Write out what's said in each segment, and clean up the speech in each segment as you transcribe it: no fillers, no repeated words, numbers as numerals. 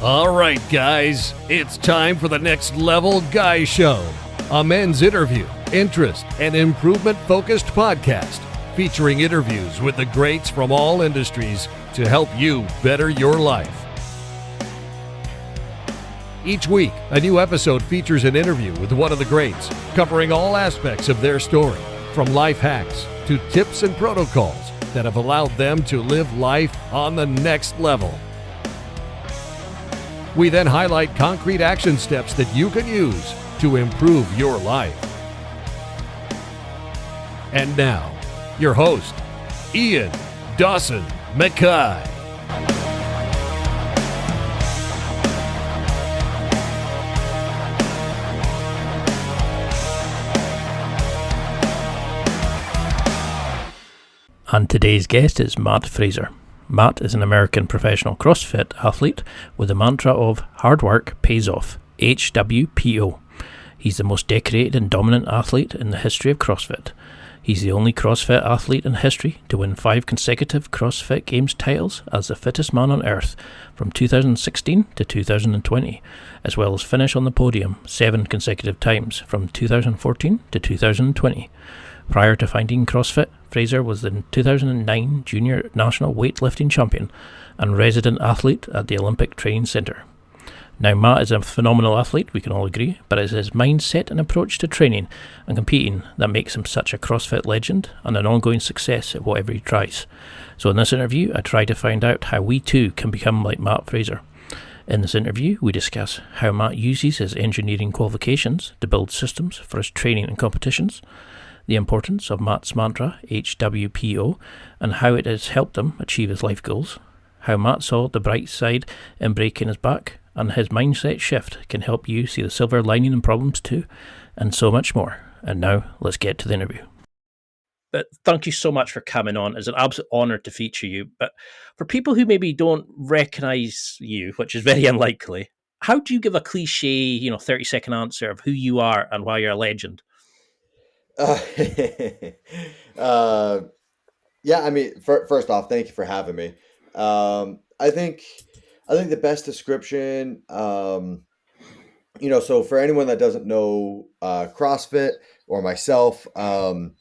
All right, guys, it's time for the Next Level Guy Show, a men's interview, interest, and improvement-focused podcast featuring interviews with the greats from all industries to help you better your life. Each week, a new episode features an interview with one of the greats, covering all aspects of their story, from life hacks to tips and protocols that have allowed them to live life on the next level. We then highlight concrete action steps that you can use to improve your life. And now, your host, Ian Dawson Mackay. And today's guest is Mat Fraser. Mat is an American Professional CrossFit Athlete with the mantra of hard work pays off, HWPO. He's the most decorated and dominant athlete in the history of CrossFit. He's the only CrossFit athlete in history to win 5 consecutive CrossFit Games Titles as the fittest man on earth from 2016 to 2020, as well as finish on the podium 7 consecutive times from 2014 to 2020. Prior to finding CrossFit, Fraser was the 2009 Junior National Weightlifting Champion and resident athlete at the Olympic Training Centre. Now, Mat is a phenomenal athlete, we can all agree, but it's his mindset and approach to training and competing that makes him such a CrossFit legend and an ongoing success at whatever he tries. So in this interview, I try to find out how we too can become like Mat Fraser. In this interview, we discuss how Mat uses his engineering qualifications to build systems for his training and competitions, the importance of Mat's mantra, HWPO, and how it has helped him achieve his life goals, how Mat saw the bright side in breaking his back, and his mindset shift can help you see the silver lining in problems too, and so much more. And now, let's get to the interview. But thank you so much for coming on. It's an absolute honour to feature you. But for people who maybe don't recognise you, which is very unlikely, how do you give a cliche, 30-second answer of who you are and why you're a legend? Yeah, I mean, first off, thank you for having me. I think the best description, so for anyone that doesn't know CrossFit or myself, I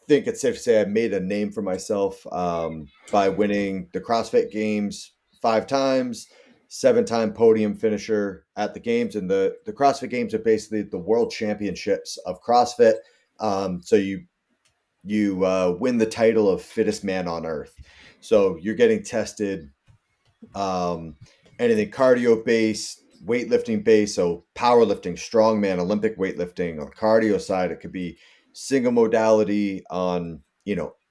think it's safe to say I made a name for myself by winning the CrossFit Games 5 times. 7-time podium finisher at the games, and the CrossFit Games are basically the world championships of CrossFit. So you win the title of Fittest Man on earth. So you're getting tested anything cardio based, weightlifting based, so powerlifting, strongman, Olympic weightlifting. On the cardio side, it could be single modality on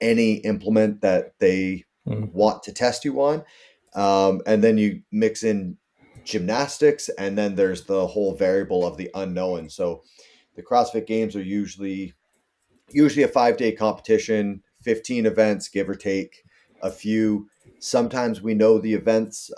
any implement that they want to test you on. And then you mix in gymnastics, and then there's the whole variable of the unknown. So the CrossFit Games are usually a 5-day competition, 15 events, give or take a few. Sometimes we know the events,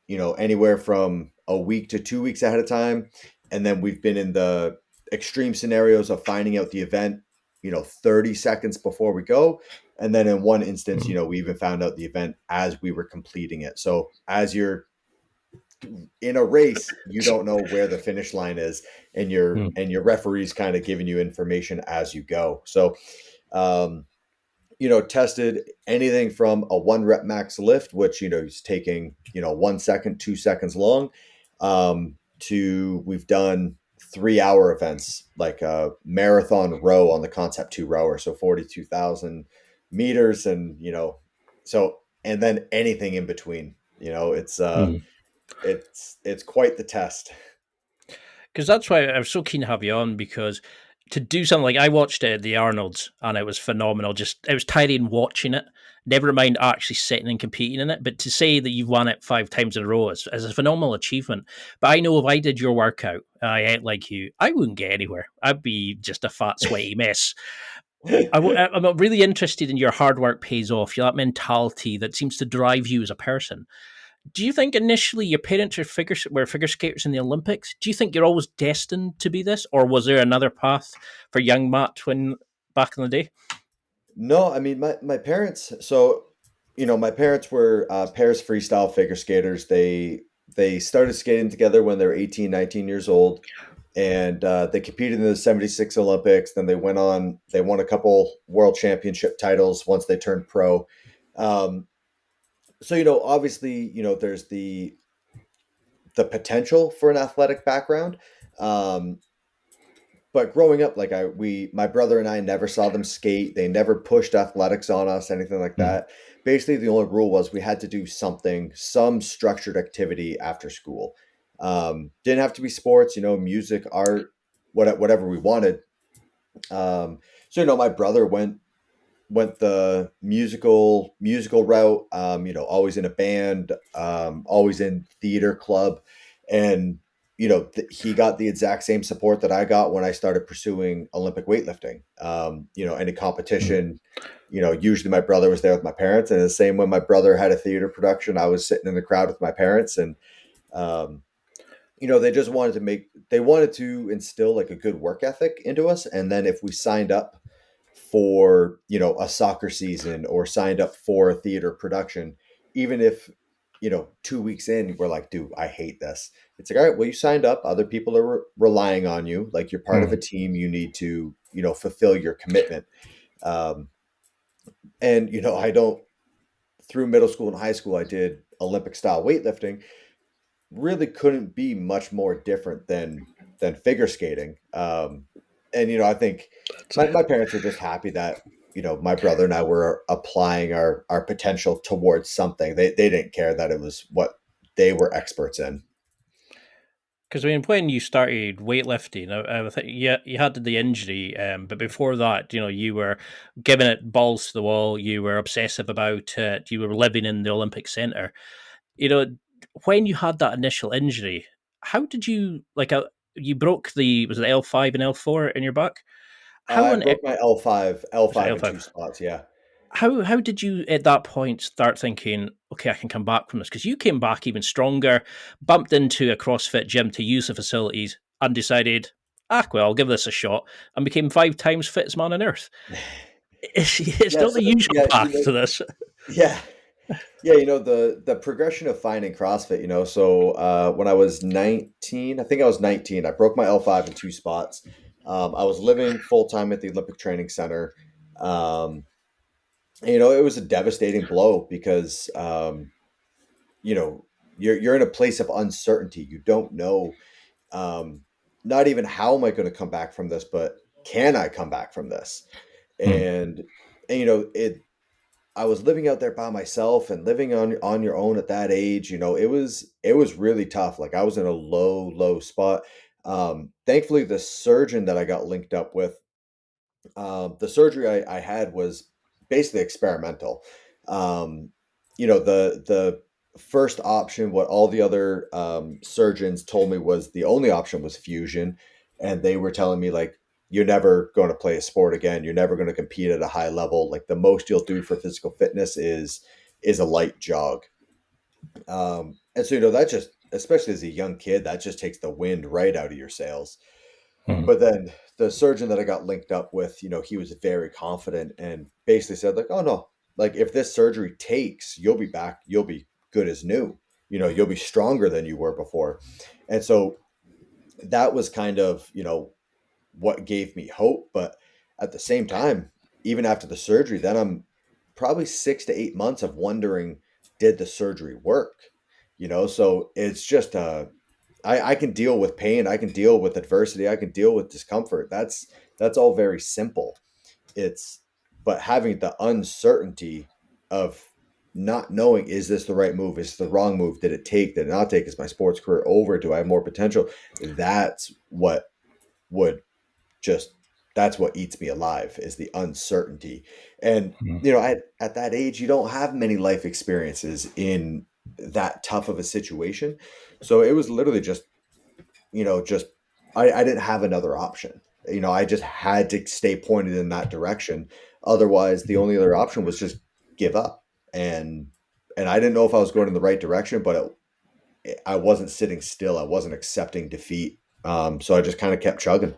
anywhere from a week to 2 weeks ahead of time. And then we've been in the extreme scenarios of finding out the event, 30 seconds before we go. And then in one instance, we even found out the event as we were completing it. So as you're in a race, you don't know where the finish line is, and your referee's kind of giving you information as you go. So, tested anything from a 1 rep max lift, which, is taking, 1 second, 2 seconds long, to we've done 3-hour events like a marathon row on the Concept 2 rower. So 42,000 meters, and, and then anything in between, it's quite the test. Because that's why I was so keen to have you on, because to do something like I watched the Arnolds and it was phenomenal. It was tiring watching it. Never mind actually sitting and competing in it. But to say that you've won it 5 times in a row is a phenomenal achievement. But I know if I did your workout and I ate like you, I wouldn't get anywhere. I'd be just a fat, sweaty mess. I'm really interested in your hard work pays off, that mentality that seems to drive you as a person. Do you think initially your parents were figure skaters in the Olympics? Do you think you're always destined to be this, or was there another path for young Mat when back in the day? No, I mean my parents. So My parents were pairs freestyle figure skaters. They started skating together when they were 18, 19 years old, and they competed in the 76 Olympics. Then they went on, they won a couple world championship titles once they turned pro. Um, so, obviously, there's the potential for an athletic background. Um, but growing up, like my brother and I never saw them skate. They never pushed athletics on us, anything like Mm. that. Basically, the only rule was we had to do something, some structured activity after school. Didn't have to be sports, music, art, whatever we wanted. So, my brother went the musical route. Always in a band, always in theater club, and he got the exact same support that I got when I started pursuing Olympic weightlifting. Any Mm. competition. Usually my brother was there with my parents, and the same when my brother had a theater production, I was sitting in the crowd with my parents, and um, they wanted to instill like a good work ethic into us, and then if we signed up for a soccer season or signed up for a theater production, even if 2 weeks in we're like, dude, I hate this. It's like, all right, well, you signed up, other people are relying on you, like you're part of a Mm. team, you need to fulfill your commitment. um, and I don't through middle school and high school I did Olympic style weightlifting, really couldn't be much more different than figure skating. And I think That's my parents were just happy that my brother and I were applying our potential towards something. They didn't care that it was what they were experts in. because I mean, when you started weightlifting, I think you had the injury, but before that, you were giving it balls to the wall. You were obsessive about it. You were living in the Olympic Center. You know, when you had that initial injury, how did you you broke the was it L5 and L4 in your back? How I on broke my L5 was it L5 in two L5? spots. Yeah. How did you at that point start thinking, okay, I can come back from this? Because you came back even stronger, bumped into a CrossFit gym to use the facilities, and decided, well, I'll give this a shot, and became 5 times fittest man on earth. It's Yeah. not So the usual yeah, path to this. yeah. Yeah, the progression of finding CrossFit, so when I was 19, I think I was 19, I broke my L5 in two spots. I was living full time at the Olympic Training Center. Um, it was a devastating blow because you know, you're in a place of uncertainty. You don't know, um, not even how am I going to come back from this, but can I come back from this? Hmm. And, and it I was living out there by myself and living on your own at that age. It was really tough. Like I was in a low spot. Thankfully, the surgeon that I got linked up with, the surgery I had was basically experimental. Um, the first option, what all the other surgeons told me was the only option was fusion, and they were telling me like you're never going to play a sport again. You're never going to compete at a high level. Like the most you'll do for physical fitness is a light jog. And so that just, especially as a young kid, that just takes the wind right out of your sails. Hmm. But then the surgeon that I got linked up with, he was very confident and basically said, like, oh no, like if this surgery takes, you'll be back, you'll be good as new. You'll be stronger than you were before. And so that was kind of, what gave me hope. But at the same time, even after the surgery, then I'm probably 6 to 8 months of wondering, did the surgery work? So it's just I can deal with pain, I can deal with adversity, I can deal with discomfort. That's all very simple. It's but having the uncertainty of not knowing, is this the right move? Is this the wrong move? Did it take? Did it not take? Is my sports career over? Do I have more potential? That's what would just that's what eats me alive, is the uncertainty. And Hmm. at that age, you don't have many life experiences in that tough of a situation. So it was literally just I didn't have another option. I just had to stay pointed in that direction. Otherwise, the only other option was just give up. And I didn't know if I was going in the right direction, but I wasn't sitting still. I wasn't accepting defeat. So I just kind of kept chugging.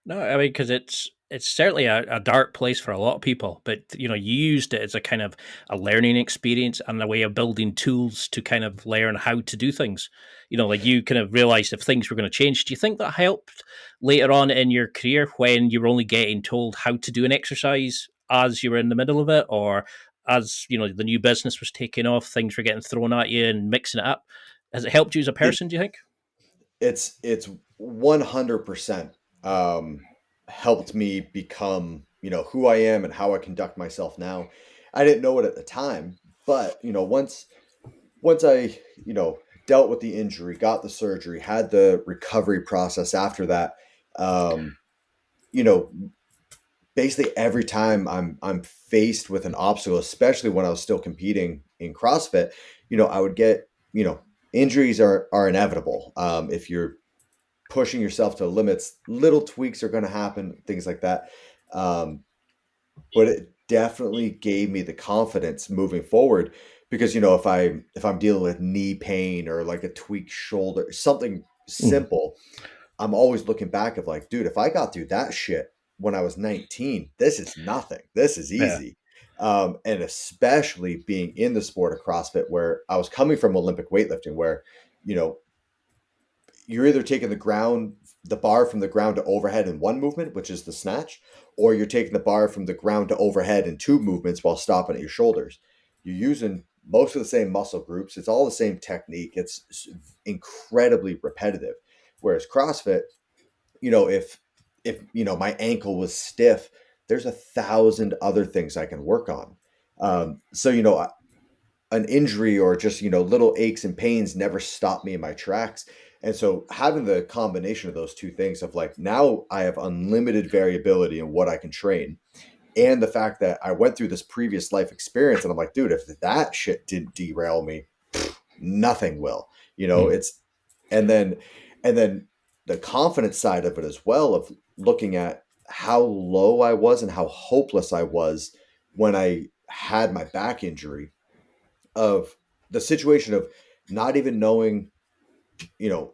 No, I mean, because it's certainly a dark place for a lot of people, but you used it as a kind of a learning experience and a way of building tools to kind of learn how to do things. Like you kind of realized if things were going to change. Do you think that helped later on in your career when you were only getting told how to do an exercise as you were in the middle of it, or as the new business was taking off, things were getting thrown at you and mixing it up? Has it helped you as a It person? Do you think? it's 100% helped me become, who I am and how I conduct myself now. I didn't know it at the time, but once I, dealt with the injury, got the surgery, had the recovery process after that, um, you know, basically every time I'm faced with an obstacle, especially when I was still competing in CrossFit, I would get, injuries are inevitable. If you're pushing yourself to limits, little tweaks are going to happen, things like that. Um, but it definitely gave me the confidence moving forward because if I'm dealing with knee pain or like a tweaked shoulder, something Mm, simple, I'm always looking back of like, dude, if I got through that shit when I was 19, this is nothing. This is yeah. easy. And especially being in the sport of CrossFit where I was coming from Olympic weightlifting where, you know, you're either taking the bar from the ground to overhead in one movement, which is the snatch, or you're taking the bar from the ground to overhead in two movements while stopping at your shoulders. You're using most of the same muscle groups. It's all the same technique. It's incredibly repetitive. Whereas CrossFit, if my ankle was stiff, there's 1,000 other things I can work on. So an injury or just little aches and pains never stop me in my tracks. And so having the combination of those two things of like now I have unlimited variability in what I can train, and the fact that I went through this previous life experience and I'm like, dude, if that shit didn't derail me, nothing will. Mm. It's and then the confidence side of it as well of looking at how low I was and how hopeless I was when I had my back injury, of the situation of not even knowing, you know,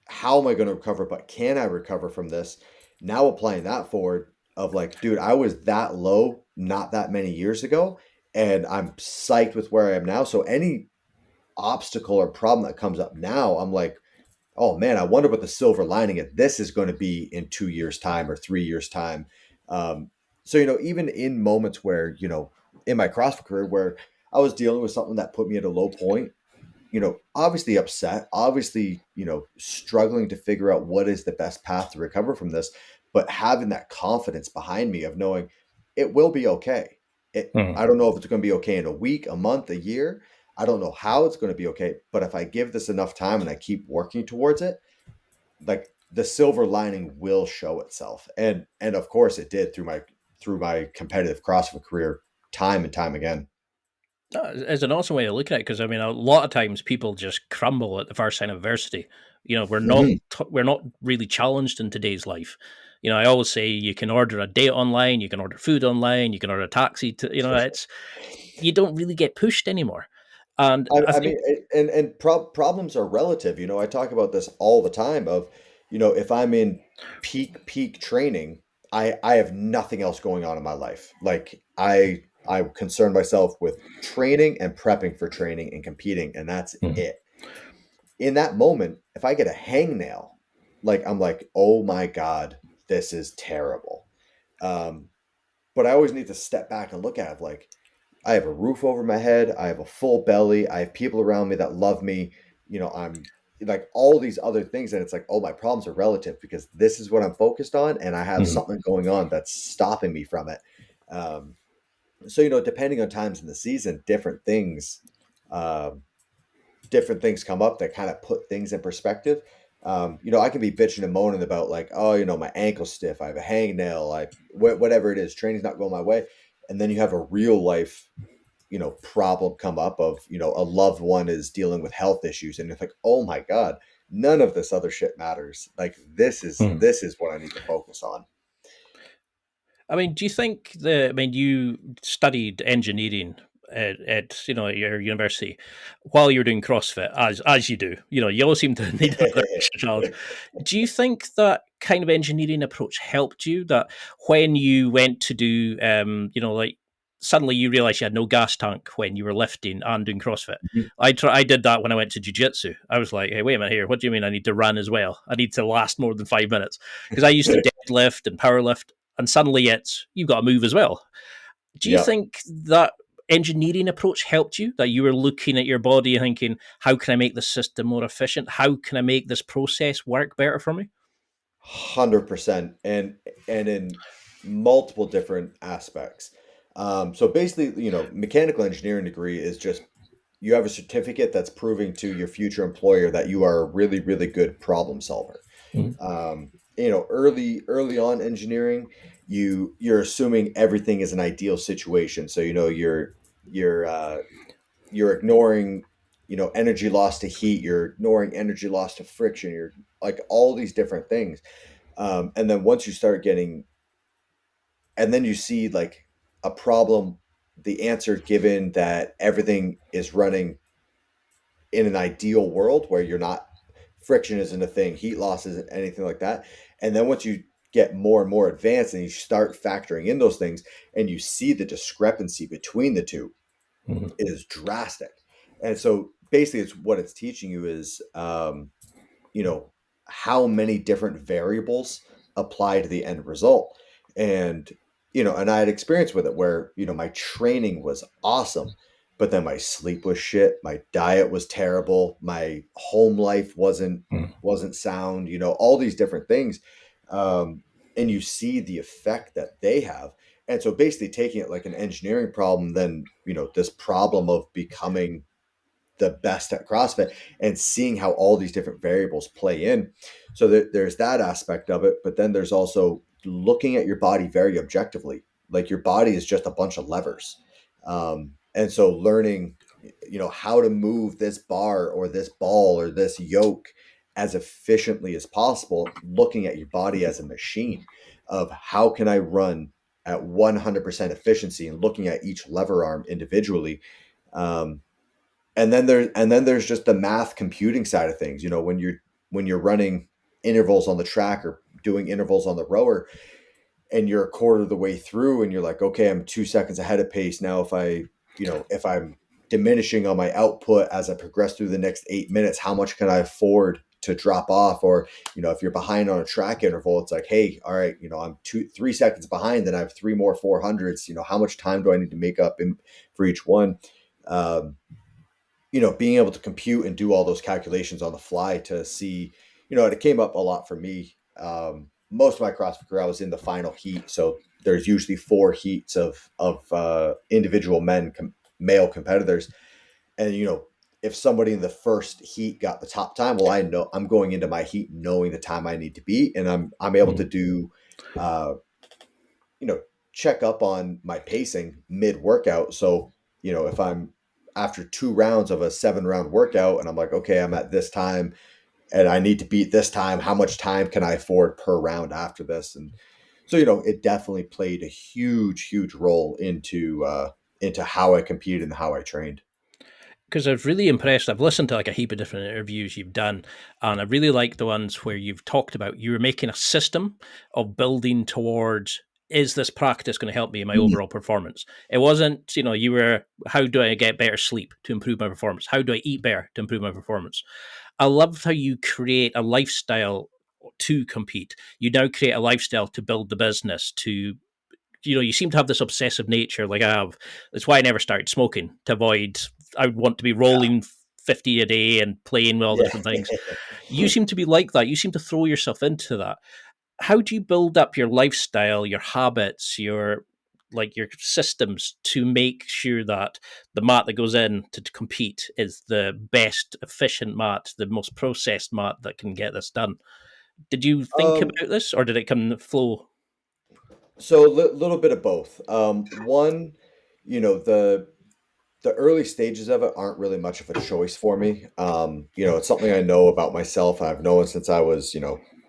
how am I going to recover, but can I recover from this? Now applying that forward of like, dude, I was that low not that many years ago, and I'm psyched with where I am now. So any obstacle or problem that comes up now, I'm like, oh man, I wonder what the silver lining of this is going to be in 2 years' time or 3 years' time. Um, so, even in moments where, in my CrossFit career where I was dealing with something that put me at a low point, obviously upset, obviously, struggling to figure out what is the best path to recover from this, but having that confidence behind me of knowing it will be okay. Mm. I don't know if it's going to be okay in a week, a month, a year. I don't know how it's going to be okay, but if I give this enough time and I keep working towards it, like the silver lining will show itself. And of course it did through my competitive CrossFit career time and time again. It's an awesome way to look at it because I mean, a lot of times people just crumble at the first sign of adversity. Mhm. We're not really challenged in today's life. I always say you can order a date online, you can order food online, you can order a taxi. It's you don't really get pushed anymore, and I, I I think. mean, problems are relative. I talk about this all the time. Of if I'm in peak training, I have nothing else going on in my life. Like I concern myself with training and prepping for training and competing, and that's Mm, it. In that moment, if I get a hangnail, like I'm like, oh my god, this is terrible. Um, but I always need to step back and look at it like I have a roof over my head. I have a full belly. I have people around me that love me. I'm like all these other things. And it's like, oh, my problems are relative because this is what I'm focused on. And I have mm, something going on that's stopping me from it. Um, so, depending on times in the season, um, different things come up that kind of put things in perspective. I can be bitching and moaning about like, oh, my ankle stiff. I have a hangnail. Whatever it is, training's not going my way. And then you have a real life problem come up of a loved one is dealing with health issues, and it's like, oh my god, none of this other shit matters. Like this is mm. this is what I need to focus on. I mean, do you think I mean, you studied engineering. at your university while you're doing CrossFit, as you do. You always seem to need another extra challenge. Do you think that kind of engineering approach helped you? That when you went to do, like suddenly you realize you had no gas tank when you were lifting and doing CrossFit. Mhm. I did that when I went to jiu-jitsu. I was like, hey, wait a minute here. What do you mean I need to run as well? I need to last more than 5 minutes because I used to deadlift and power lift, and suddenly you've got to move as well. Do you Yeah. think that engineering approach helped you? That you were looking at your body and thinking, how can I make this system more efficient? How can I make this process work better for me? 100%, and in multiple different aspects. So basically, mechanical engineering degree is just you have a certificate that's proving to your future employer that you are a really, really good problem solver. Mm. Early on engineering, you're assuming everything is an ideal situation. So you're you're ignoring energy loss to heat, you're ignoring energy loss to friction, you're like all these different things. And then once you start getting, and then you see like a problem, the answer given that everything is running in an ideal world where you're not, friction isn't a thing, heat loss isn't anything like that. And then once you get more and more advanced and you start factoring in those things and you see the discrepancy between the two, Mm. it is drastic. And so basically it's what it's teaching you is you know how many different variables apply to the end result. And and I had experience with it where my training was awesome, but then my sleep was shit, my diet was terrible, my home life Mm. wasn't sound, all these different things. And you see the effect that they have. And so basically taking it like an engineering problem, then this problem of becoming the best at CrossFit and seeing how all these different variables play in. So there's that aspect of it, but then there's also looking at your body very objectively. Like your body is just a bunch of levers. And so learning, how to move this bar or this ball or this yoke as efficiently as possible, looking at your body as a machine of how can I run at 100% efficiency and looking at each lever arm individually. Um, and then there's just the math computing side of things. When you're running intervals on the track or doing intervals on the rower, and you're a quarter of the way through, and you're like, okay, I'm 2 seconds ahead of pace now. If I'm diminishing on my output as I progress through the next 8 minutes, how much can I afford to drop off? Or if you're behind on a track interval, it's like, hey, all right, I'm 3 seconds behind, then I have three more 400s. How much time do I need to make up for each one? Um, being able to compute and do all those calculations on the fly to see, it came up a lot for me. Most of my CrossFit career, I was in the final heat. So there's usually 4 heats of individual male competitors. And, if somebody in the first heat got the top time, well, I know I'm going into my heat knowing the time I need to beat. And I'm able to Mm. do, uh, you know, check up on my pacing mid workout. So, if I'm after 2 rounds of a 7 round workout and I'm like, okay, I'm at this time and I need to beat this time, how much time can I afford per round after this? And so, it definitely played a huge, huge role into how I competed and how I trained. Because I was really impressed. I've listened to like a heap of different interviews you've done, and I really like the ones where you've talked about you were making a system of building towards, is this practice going to help me in my Mm. overall performance? It wasn't, you were, how do I get better sleep to improve my performance? How do I eat better to improve my performance? I love how you create a lifestyle to compete. You now create a lifestyle to build the business, to you seem to have this obsessive nature like I have. That's why I never started smoking, to avoid, I would want to be rolling 50 a day and playing with all the Yeah. different things. You seem to be like that. You seem to throw yourself into that. How do you build up your lifestyle, your habits, your systems to make sure that the mat that goes in to compete is the best efficient mat, the most processed mat that can get this done? Did you think um, about this, or did it come in the flow? so little bit of both. One, the early stages of it aren't really much of a choice for me. It's something I know about myself. I've known since I was,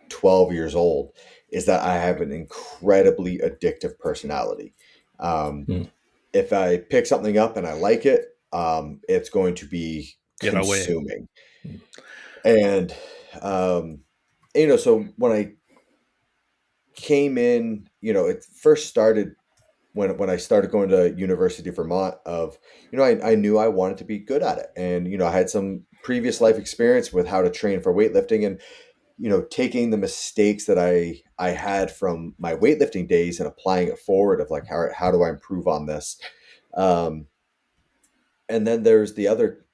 12 years old, is that I have an incredibly addictive personality. Um, Mm. if I pick something up and I like it, it's going to be You're away. consuming. And, um, so when I came in, it first started when I started going to University of Vermont of, I knew I wanted to be good at it. And, I had some previous life experience with how to train for weightlifting and, taking the mistakes that I had from my weightlifting days and applying it forward of like, how do I improve on this? Um, and then there's the other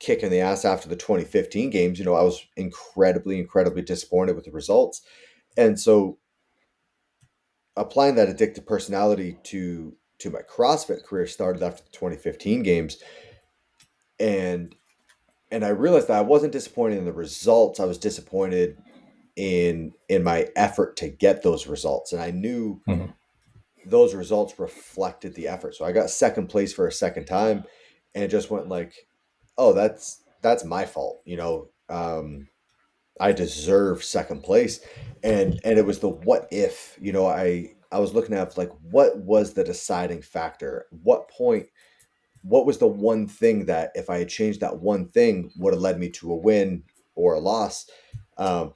kick in the ass after the 2015 games. I was incredibly, incredibly disappointed with the results. And so applying that addictive personality to my CrossFit career started after the 2015 games. And I realized that I wasn't disappointed in the results. I was disappointed in my effort to get those results. And I knew Mhm. those results reflected the effort. So I got second place for a second time and just went like, oh, that's my fault. I deserve second place. And it was the what if, I was looking at like what was the deciding factor? What was the one thing that if I had changed that one thing would have led me to a win or a loss?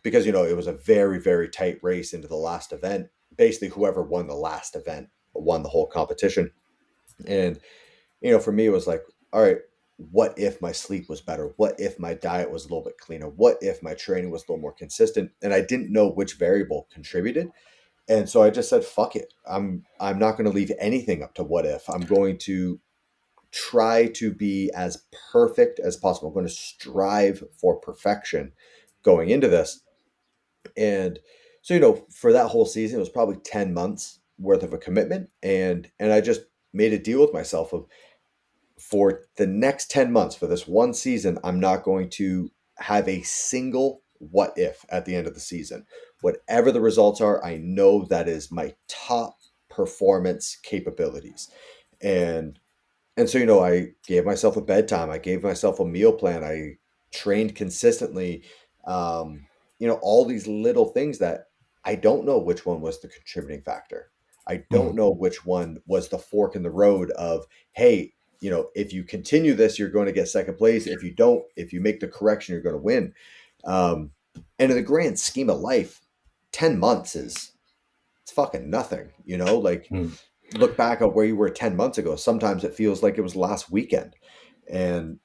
Because it was a very, very tight race into the last event. Basically, whoever won the last event won the whole competition. And for me, it was like, all right, what if my sleep was better? What if my diet was a little bit cleaner? What if my training was a little more consistent? And I didn't know which variable contributed. And so I just said, fuck it. I'm not going to leave anything up to what if. I'm going to try to be as perfect as possible. I'm going to strive for perfection going into this. And so, for that whole season, it was probably 10 months worth of a commitment. And I just made a deal with myself of for the next 10 months, for this one season, I'm not going to have a single what if at the end of the season. Whatever the results are, I know that is my top performance capabilities. And so, I gave myself a bedtime. I gave myself a meal plan. I trained consistently. All these little things that I don't know which one was the contributing factor. I don't Mhm. know which one was the fork in the road of, hey, if you continue this, you're going to get second place. If you don't, if you make the correction, you're going to win. Um, and in the grand scheme of life, 10 months it's fucking nothing, like Mhm. look back at where you were 10 months ago. Sometimes it feels like it was last weekend. And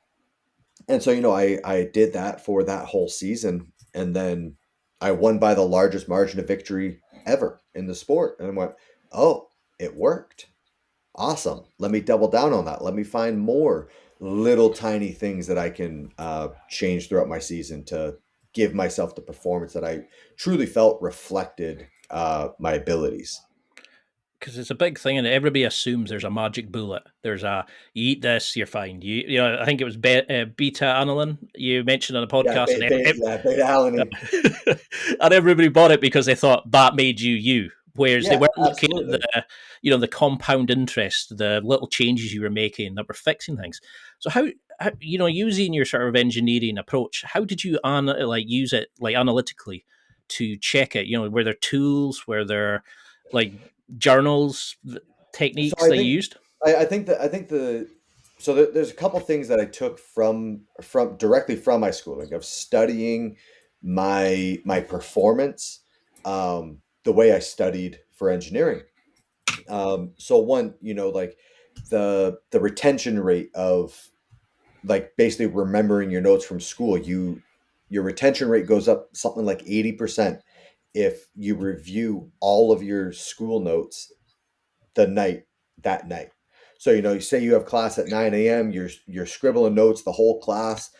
so, I did that for that whole season. And then I won by the largest margin of victory ever in the sport. And I went, oh, it worked. Awesome. Let me double down on that. Let me find more little tiny things that I can change throughout my season to give myself the performance that I truly felt reflected my abilities. Because it's a big thing, and everybody assumes there's a magic bullet. There's a you eat this, you're fine. I think it was beta aniline you mentioned on the Yeah, podcast, beta alanine. and everybody bought it because they thought that made you. Whereas they Yeah, weren't looking at absolutely. the compound interest, the little changes you were making that were fixing things. So how using your sort of engineering approach, how did you use it like analytically to check it? Were there tools? Were there like journals, So techniques that you used? I think there's a couple things that I took from directly from my schooling of studying my performance, the way I studied for engineering. So one, like the retention rate of like basically remembering your notes from school, your retention rate goes up something like 80% if you review all of your school notes the night that night. So you say you have class at 9 a.m. You're scribbling notes the whole class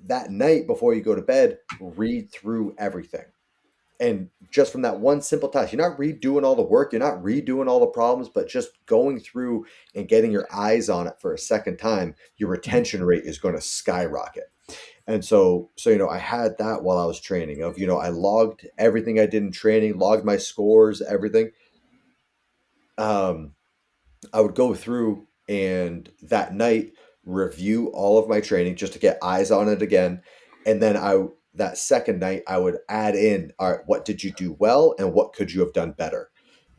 that night before you go to bed. Read through everything, and just from that one simple task, you're not redoing all the work, you're not redoing all the problems, but just going through and getting your eyes on it for a second time, your retention rate is going to skyrocket. And so I had that while I was training. Of I logged everything I did in training, logged my scores, everything. Um, I would go through and that night review all of my training just to get eyes on it again. And then that second night I would add in, all right, what did you do well and what could you have done better?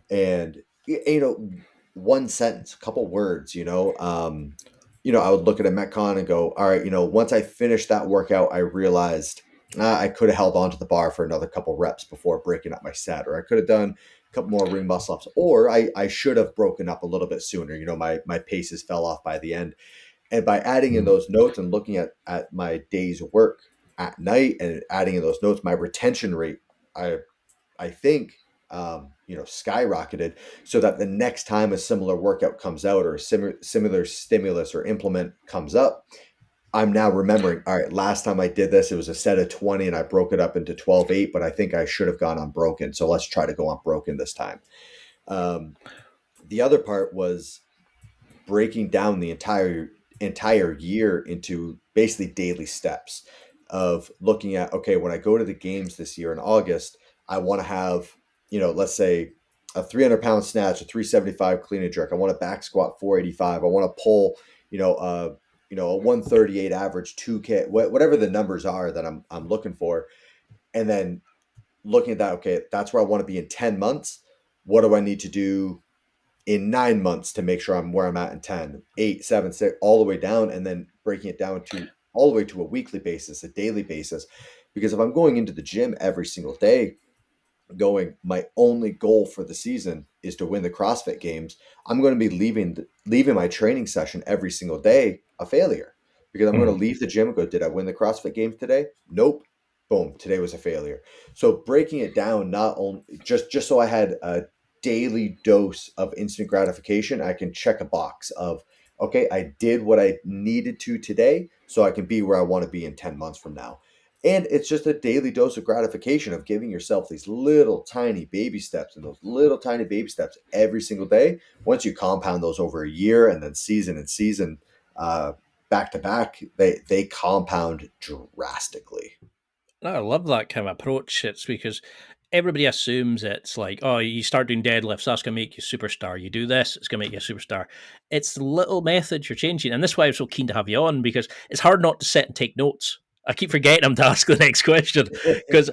And one sentence, a couple words, I would look at a Metcon and go, all right, once I finished that workout, I realized I could have held onto the bar for another couple reps before breaking up my set, or I could have done a couple more ring muscle ups, or I should have broken up a little bit sooner. My paces fell off by the end. And by adding in those notes and looking at my day's work at night and adding in those notes, my retention rate, I think, skyrocketed, so that the next time a similar workout comes out or a similar stimulus or implement comes up, I'm now remembering, all right, last time I did this, it was a set of 20 and I broke it up into 12-8, but I think I should have gone unbroken. So let's try to go unbroken this time. The other part was breaking down the entire year into basically daily steps of looking at, okay, when I go to the games this year in August, I want to have, let's say a 300-pound snatch, a 375 clean and jerk. I want a back squat 485. I want to pull, a 138 average 2K, whatever the numbers are that I'm looking for. And then looking at that, okay, that's where I want to be in 10 months. What do I need to do in 9 months to make sure I'm where I'm at in 10, 8, 7, 6, all the way down, and then breaking it down to all the way to a weekly basis, a daily basis. Because if I'm going into the gym every single day, going, my only goal for the season is to win the CrossFit Games, I'm going to be leaving my training session every single day a failure, because I'm going to leave the gym and go, did I win the CrossFit Games today? Nope. Boom, today was a failure. So breaking it down, not only just so I had a daily dose of instant gratification, I can check a box of, okay, I did what I needed to today, so I can be where I want to be in 10 months from now. And it's just a daily dose of gratification of giving yourself these little tiny baby steps, and those little tiny baby steps every single day. Once you compound those over a year and then season and season, back to back, they compound drastically. I love that kind of approach. It's because everybody assumes it's like, oh, you start doing deadlifts, that's going to make you a superstar. You do this, it's going to make you a superstar. It's the little methods you're changing. And this is why I'm so keen to have you on, because it's hard not to sit and take notes. I keep forgetting I'm to ask the next question because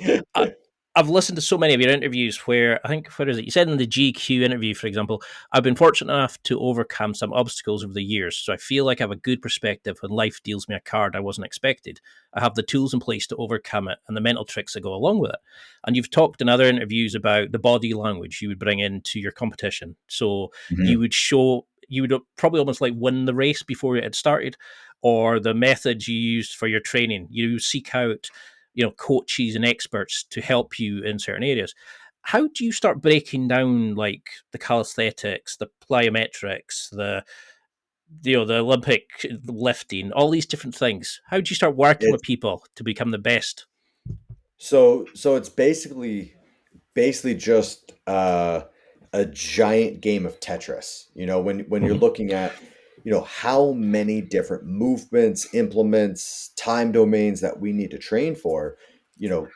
I've listened to so many of your interviews where I think, what is it? You said in the GQ interview, for example, I've been fortunate enough to overcome some obstacles over the years. So I feel like I have a good perspective when life deals me a card I wasn't expected. I have the tools in place to overcome it and the mental tricks that go along with it. And you've talked in other interviews about the body language you would bring into your competition. So you would probably almost like win the race before it had started, or the methods you used for your training. You seek out coaches and experts to help you in certain areas. How do you start breaking down like the calisthenics, the plyometrics, the Olympic lifting, all these different things? How do you start working with It's people to become the best? so it's basically just a giant game of Tetris. When you're looking at, how many different movements, implements, time domains that we need to train for, you know,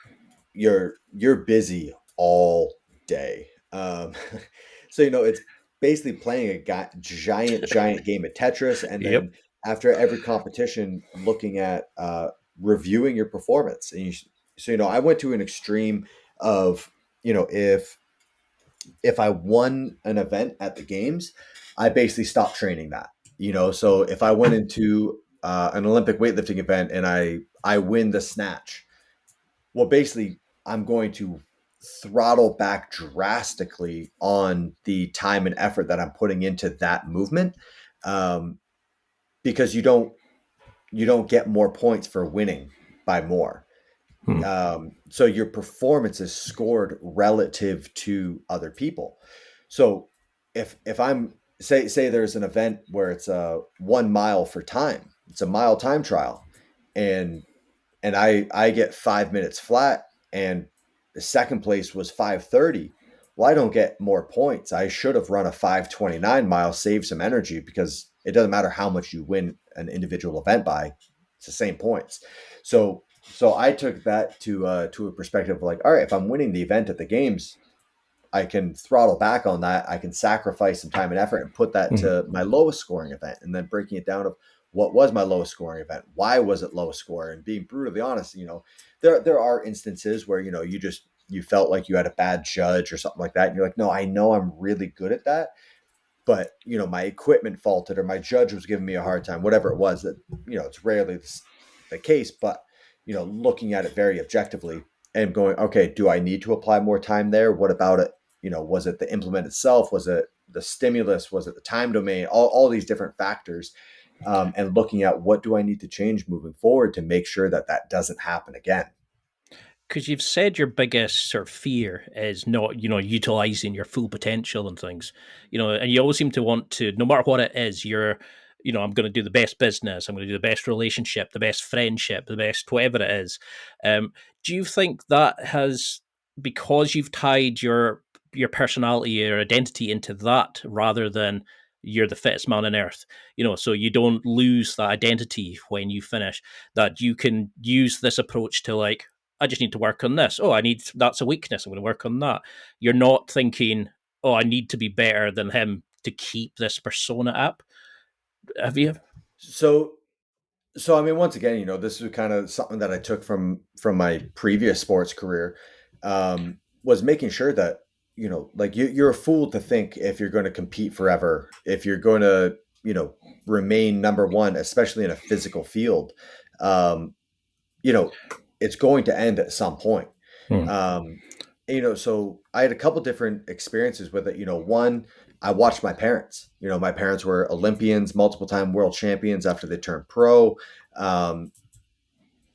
you're busy all day. So it's basically playing a giant game of Tetris, and Yep. then after every competition, looking at reviewing your performance. So I went to an extreme of, if I won an event at the games, I basically stopped training that. So if I went into an Olympic weightlifting event and I win the snatch, well, basically, I'm going to throttle back drastically on the time and effort that I'm putting into that movement, um, because you don't get more points for winning by more. Hmm. So your performance is scored relative to other people. So if I'm say there's an event where it's a 1 mile for time, it's a mile time trial, and I get 5 minutes flat, and the second place was 5:30. Well, I don't get more points. I should have run a 5:29 mile, save some energy, because it doesn't matter how much you win an individual event by, it's the same points. So I took that to a perspective of like, all right, if I'm winning the event at the games, I can throttle back on that. I can sacrifice some time and effort and put that Mhm. to my lowest scoring event, and then breaking it down of what was my lowest scoring event, why was it lowest score, and being brutally honest. There are instances where you felt like you had a bad judge or something like that, and you're like, no, I know I'm really good at that, but my equipment faulted or my judge was giving me a hard time, whatever it was. That it's rarely the case, but looking at it very objectively and going, okay, do I need to apply more time there? What about it? Was it the implement itself? Was it the stimulus? Was it the time domain? All these different factors, and looking at what do I need to change moving forward to make sure that that doesn't happen again. Because you've said your biggest sort of fear is not, utilizing your full potential and things, and you always seem to want to, no matter what it is, I'm going to do the best business, I'm going to do the best relationship, the best friendship, the best whatever it is. Do you think that has, because you've tied your personality, your identity into that rather than you're the fittest man on earth, so you don't lose that identity when you finish, that you can use this approach to like, I just need to work on this. Oh, that's a weakness. I'm going to work on that. You're not thinking, oh, I need to be better than him to keep this persona up. Have you? So, I mean, once again, this is kind of something that I took from my previous sports career, was making sure that like you're a fool to think if you're going to compete forever, if you're going to remain number one, especially in a physical field, um, it's going to end at some point. Hmm. So I had a couple different experiences with it. One, I watched my parents. My parents were Olympians, multiple time world champions after they turned pro. Um,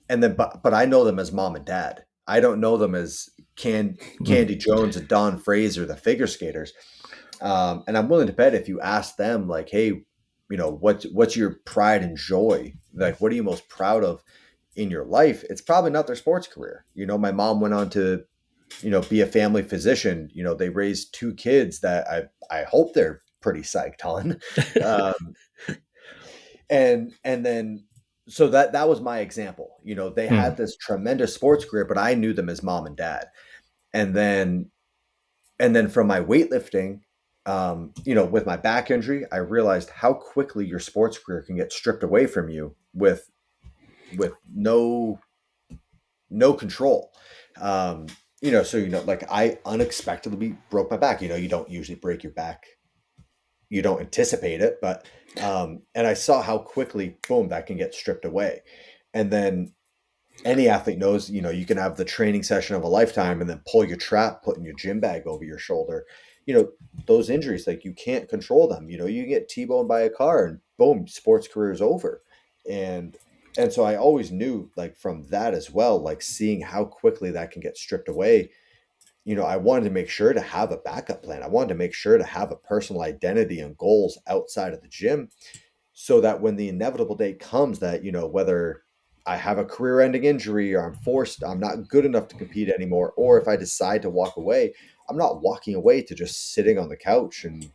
and then, but I know them as mom and dad. I don't know them as Candy Jones and Don Fraser, the figure skaters. And I'm willing to bet if you ask them, like, hey, what's your pride and joy? Like, what are you most proud of in your life? It's probably not their sports career. My mom went on to, be a family physician. They raised two kids that I hope they're pretty psyched on. Um, and then, so that was my example. They had this tremendous sports career, but I knew them as mom and dad. And then, from my weightlifting, with my back injury, I realized how quickly your sports career can get stripped away from you with no control. So like I unexpectedly broke my back. You don't usually break your back, you don't anticipate it, but and I saw how quickly, boom, that can get stripped away. And then any athlete knows, you can have the training session of a lifetime and then pull your trap, putting your gym bag over your shoulder. Those injuries, like you can't control them. You get T-boned by a car and boom, sports career is over. And so I always knew, like, from that as well, like seeing how quickly that can get stripped away, I wanted to make sure to have a backup plan. I wanted to make sure to have a personal identity and goals outside of the gym, so that when the inevitable day comes that, whether I have a career ending injury or I'm not good enough to compete anymore, or if I decide to walk away, I'm not walking away to just sitting on the couch and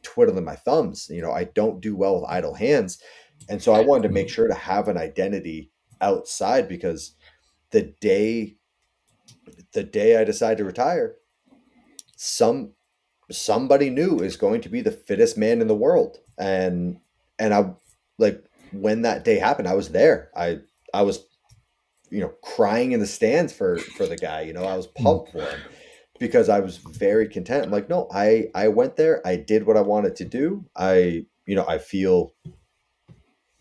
twiddling my thumbs. I don't do well with idle hands. And so I wanted to make sure to have an identity outside, because the day I decide to retire, somebody new is going to be the fittest man in the world. And I, like, when that day happened, I was there. I was, crying in the stands for the guy. I was pumped for him because I was very content. I'm like, no, I went there. I did what I wanted to do. I feel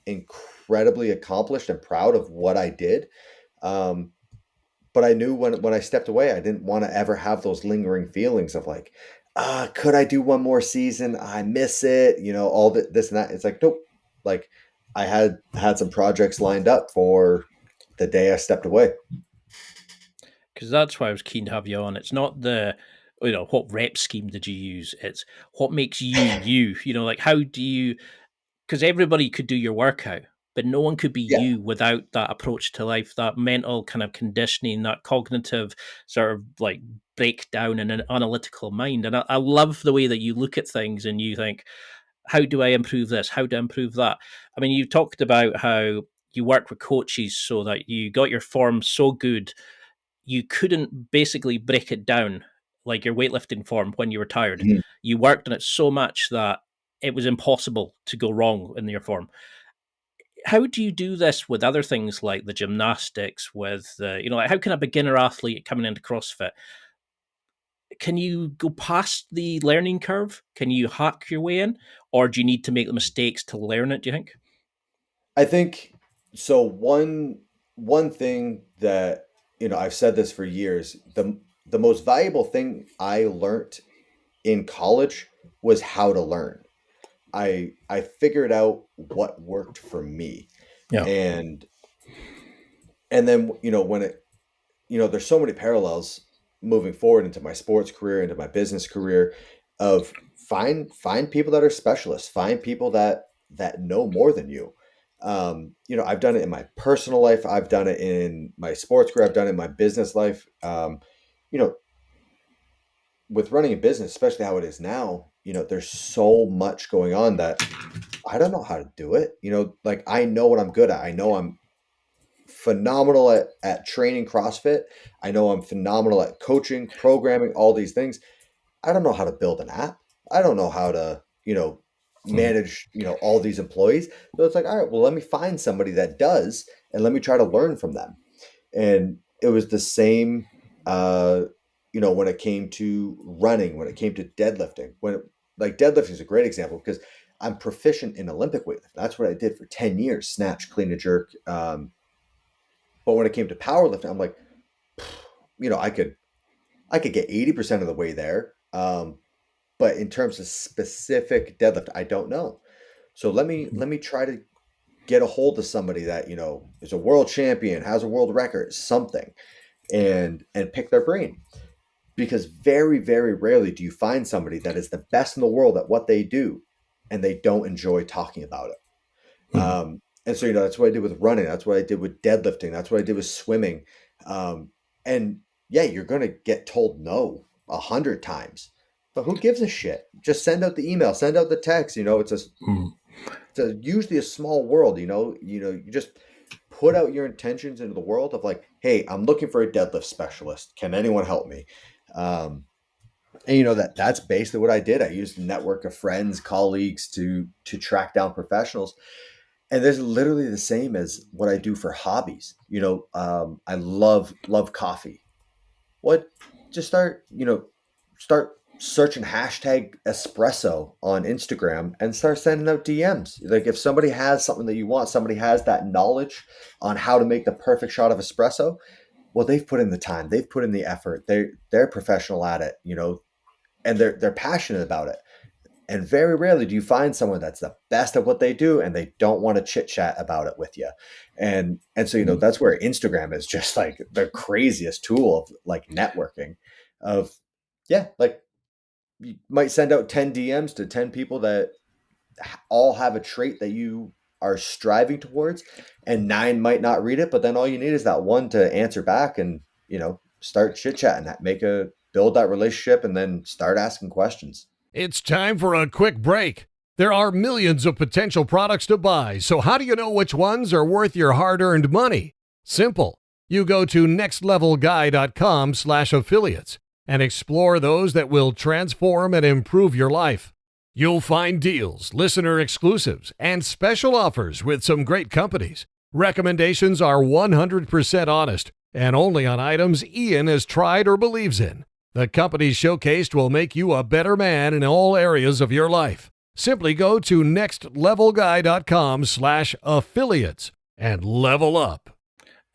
incredibly accomplished and proud of what I did. But I knew when I stepped away, I didn't want to ever have those lingering feelings of like, could I do one more season? I miss it, all this and that. It's like, nope. Like, I had some projects lined up for the day I stepped away. Because that's why I was keen to have you on. It's not the, what rep scheme did you use? It's what makes you you. Like, how do you? Because everybody could do your workout, but no one could be Yeah. you without that approach to life, that mental kind of conditioning, that cognitive sort of like breakdown and an analytical mind. And I love the way that you look at things and you think, how do I improve this? How do I improve that? I mean, you talked about how you work with coaches so that you got your form so good you couldn't basically break it down like your weightlifting form when you retired. Mhm. You worked on it so much that it was impossible to go wrong in your form. How do you do this with other things like the gymnastics? With like how can a beginner athlete coming into CrossFit? can you go past the learning curve? Can you hack your way in, or do you need to make the mistakes to learn it? Do you think? I think so. One thing that I've said this for years. The most valuable thing I learned in college was how to learn. I figured out what worked for me, Yeah. and then when there's so many parallels moving forward into my sports career, into my business career, of find people that are specialists, find people that know more than you. I've done it in my personal life, I've done it in my sports career, I've done it in my business life. You know, with running a business, especially how it is now, there's so much going on that I don't know how to do it. Like I know what I'm good at. I know I'm phenomenal at training CrossFit. I know I'm phenomenal at coaching, programming, all these things. I don't know how to build an app. I don't know how to, Mhm. manage, all these employees. So it's like, all right, well, let me find somebody that does and let me try to learn from them. And it was the same, when it came to running, when it came to deadlifting, like deadlifting is a great example because I'm proficient in Olympic weightlifting. That's what I did for 10 years, snatch, clean and jerk. But when it came to powerlifting, I'm like, I could get 80% of the way there. But in terms of specific deadlift, I don't know. So let me try to get a hold of somebody that, is a world champion, has a world record, something, and pick their brain. Because very, very rarely do you find somebody that is the best in the world at what they do and they don't enjoy talking about it. Mhm. And so, that's what I did with running. That's what I did with deadlifting. That's what I did with swimming. And yeah, you're going to get told no 100 times, but who gives a shit? Just send out the email, send out the text. Mhm. It's usually a small world. You just put out your intentions into the world of like, hey, I'm looking for a deadlift specialist. Can anyone help me? Um, and that's basically what I did. I used a network of friends, colleagues to track down professionals. And there's literally the same as what I do for hobbies. I love coffee. What just start searching hashtag espresso on Instagram and start sending out DMs. Like if somebody has something that you want, somebody has that knowledge on how to make the perfect shot of espresso. Well, they've put in the time, they've put in the effort. They're professional at it, and they're passionate about it. And very rarely do you find someone that's the best at what they do and they don't want to chit chat about it with you. And so, Mhm. that's where Instagram is just like the craziest tool of like networking of, yeah, like you might send out 10 DMs to 10 people that all have a trait that you are striving towards, and 9 might not read it, but then all you need is that one to answer back and, start chit chatting, build that relationship and then start asking questions. It's time for a quick break. There are millions of potential products to buy, so how do you know which ones are worth your hard-earned money? Simple. You go to nextlevelguy.com/affiliates and explore those that will transform and improve your life. You'll find deals, listener exclusives, and special offers with some great companies. Recommendations are 100% honest and only on items Ian has tried or believes in. The companies showcased will make you a better man in all areas of your life. Simply go to nextlevelguy.com/affiliates and level up.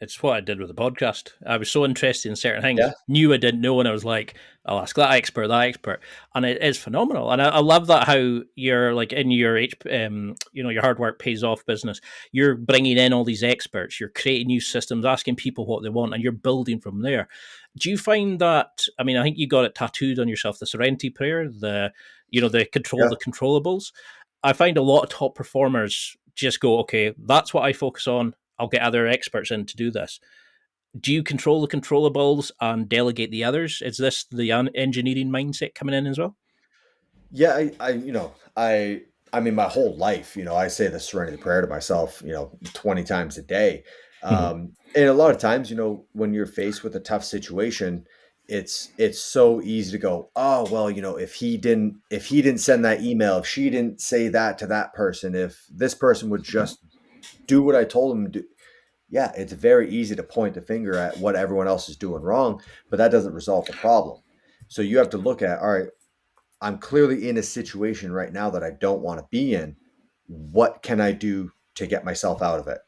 It's what I did with the podcast. I was so interested in certain things, Yeah. knew I didn't know, and I was like, I'll ask that expert, and it is phenomenal. And I love that how you're like in your your hard work pays off business. You're bringing in all these experts, you're creating new systems, asking people what they want, and you're building from there. Do you find that? I mean, I think you got it tattooed on yourself, the serenity prayer, the control Yeah. the controllables. I find a lot of top performers just go, okay, that's what I focus on. I'll get other experts in to do this. Do you control the controllables and delegate the others? Is this the engineering mindset coming in as well? Yeah, I mean, my whole life, I say the serenity prayer to myself, 20 times a day. Mhm. And a lot of times, when you're faced with a tough situation, it's so easy to go, oh, well, if he didn't send that email, if she didn't say that to that person, if this person would just do what I told them to do. Yeah, it's very easy to point the finger at what everyone else is doing wrong, but that doesn't resolve the problem. So you have to look at, all right, I'm clearly in a situation right now that I don't want to be in. What can I do to get myself out of it?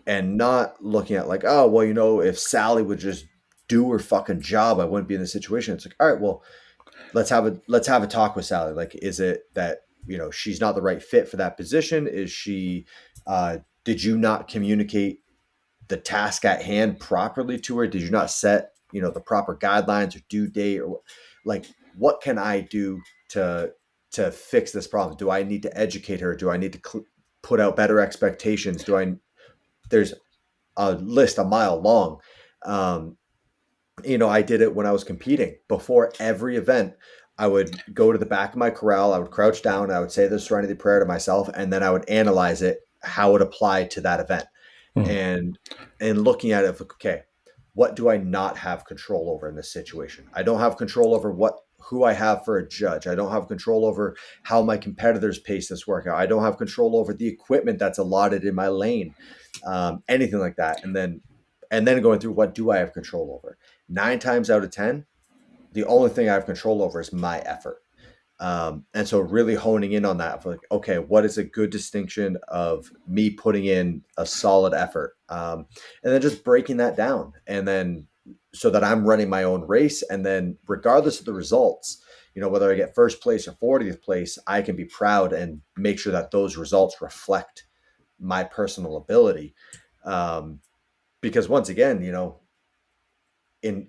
And not looking at like, oh, well, if Sally would just do her fucking job, I wouldn't be in this situation. It's like, all right, well, let's have a talk with Sally. Like, is it that, she's not the right fit for that position? Is she did you not communicate the task at hand properly to her? Did you not set, the proper guidelines or due date, or like, what can I do to fix this problem? Do I need to educate her? Do I need to put out better expectations? There's a list a mile long. Um, I did it when I was competing. Before every event, I would go to the back of my corral, I would crouch down, I would say the serenity prayer to myself, and then I would analyze it, how it applied to that event. Mhm. And looking at it, okay, what do I not have control over in this situation? I don't have control over who I have for a judge. I don't have control over how my competitors pace this workout. I don't have control over the equipment that's allotted in my lane, anything like that. And then going through, what do I have control over? 9 times out of 10, the only thing I have control over is my effort. And so really honing in on that, for like, okay, what is a good distinction of me putting in a solid effort? And then just breaking that down, and then so that I'm running my own race. And then regardless of the results, whether I get first place or 40th place, I can be proud and make sure that those results reflect my personal ability. Because once again, in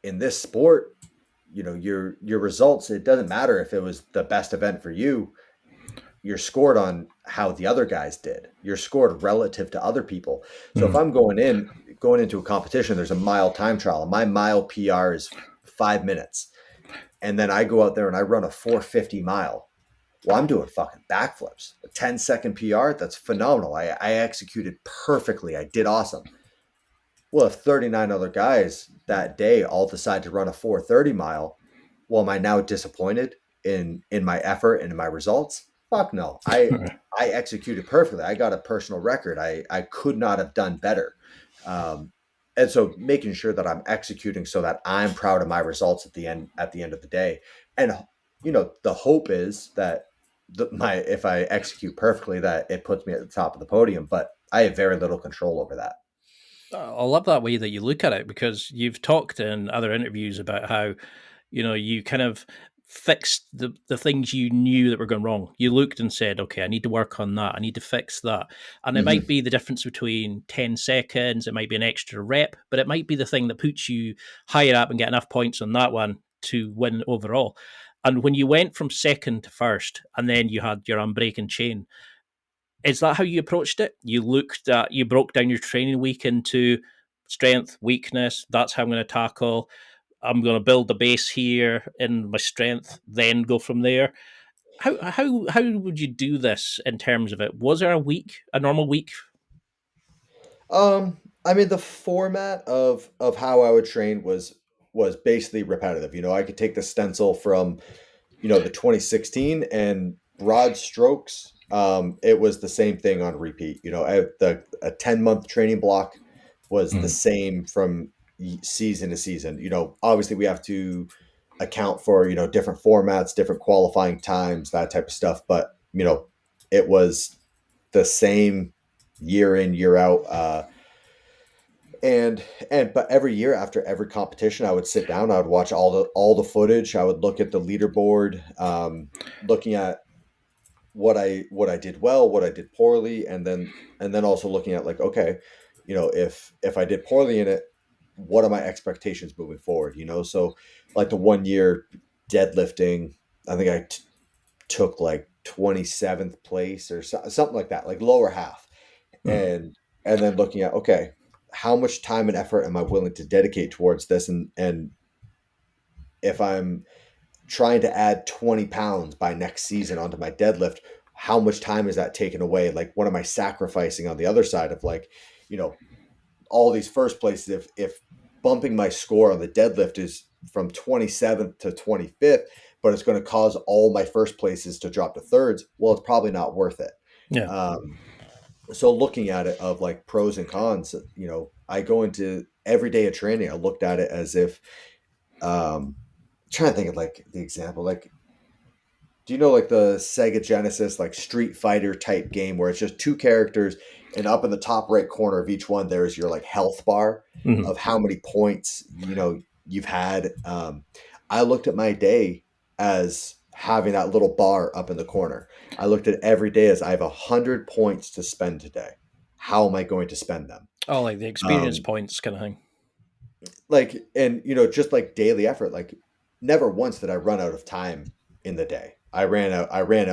in this sport, your results, it doesn't matter if it was the best event for you. You're scored on how the other guys did. You're scored relative to other people. So if I'm going into a competition, there's a mile time trial, and my mile PR is 5 minutes, and then I go out there and I run a 450 mile. Well, I'm doing fucking backflips. A 10-second PR, that's phenomenal. I executed perfectly. I did awesome. Well, if 39 other guys that day all decide to run a 430 mile, well, am I now disappointed in my effort and in my results? Fuck no. I executed perfectly. I got a personal record. I could not have done better. And so making sure that I'm executing so that I'm proud of my results at the end of the day. And the hope is that if I execute perfectly, that it puts me at the top of the podium, but I have very little control over that. I love that way that you look at it, because you've talked in other interviews about how, you kind of fixed the things you knew that were going wrong. You looked and said, okay, I need to work on that. I need to fix that. And it might Mm-hmm. be the difference between 10 seconds. It might be an extra rep, but it might be the thing that puts you higher up and get enough points on that one to win overall. And when you went from second to first, and then you had your unbreaking chain, is that how you approached it? You broke down your training week into strength, weakness. That's how I'm going to tackle. I'm going to build the base here in my strength, then go from there. How would you do this in terms of it? Was there a normal week? I mean, the format of how I would train was basically repetitive. I could take the stencil from, the 2016, and broad strokes. It was the same thing on repeat. A 10-month training block was the Mm. same from season to season. Obviously we have to account for, different formats, different qualifying times, that type of stuff. But, it was the same year in, year out. But every year after every competition, I would sit down, I would watch all the footage. I would look at the leaderboard, looking at what I did well, what I did poorly, and then also looking at, like, okay, if I did poorly in it, what are my expectations moving forward? So like the 1 year deadlifting, I think I took like 27th place or something like that, like lower half. Mm. And then looking at, okay, how much time and effort am I willing to dedicate towards this? And if I'm trying to add 20 pounds by next season onto my deadlift, how much time is that taken away? Like, what am I sacrificing on the other side of, like, you know, all these first places? If bumping my score on the deadlift is from 27th to 25th, but it's going to cause all my first places to drop to thirds, well, it's probably not worth it. Yeah. So looking at it of like pros and cons, I go into every day of training, I looked at it as if Trying to think of like the example, like, do you know like the Sega Genesis like Street Fighter type game where it's just two characters and up in the top right corner of each one there is your like health bar Mm-hmm. of how many points you've had. I looked at my day as having that little bar up in the corner. I looked at every day as I have 100 points to spend today. How am I going to spend them? Oh, like the experience Um, points kind of thing. like, and just like daily effort, like never once did I run out of time in the day. I ran out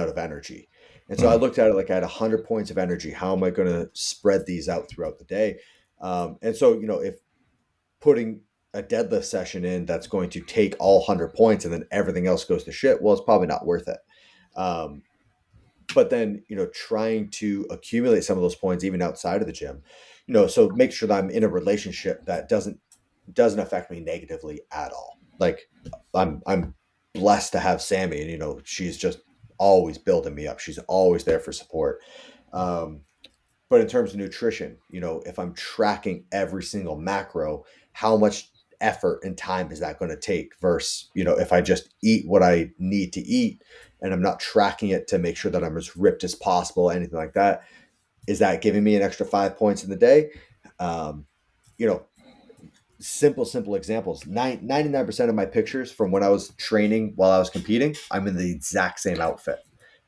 of energy. And so I Mm-hmm. looked at it like I had 100 points of energy. How am I going to spread these out throughout the day? And so if putting a deadlift session in that's going to take all 100 points and then everything else goes to shit, well, it's probably not worth it. um, but then trying to accumulate some of those points even outside of the gym, so make sure that I'm in a relationship that doesn't affect me negatively at all. Like, I'm blessed to have Sammy, and she's just always building me up. She's always there for support. Um, but in terms of nutrition, if I'm tracking every single macro, how much effort and time is that going to take versus, if I just eat what I need to eat and I'm not tracking it to make sure that I'm as ripped as possible, anything like that, is that giving me an extra 5 points in the day? Um, you know, simple examples. 99% of my pictures from when I was training while I was competing, I'm in the exact same outfit.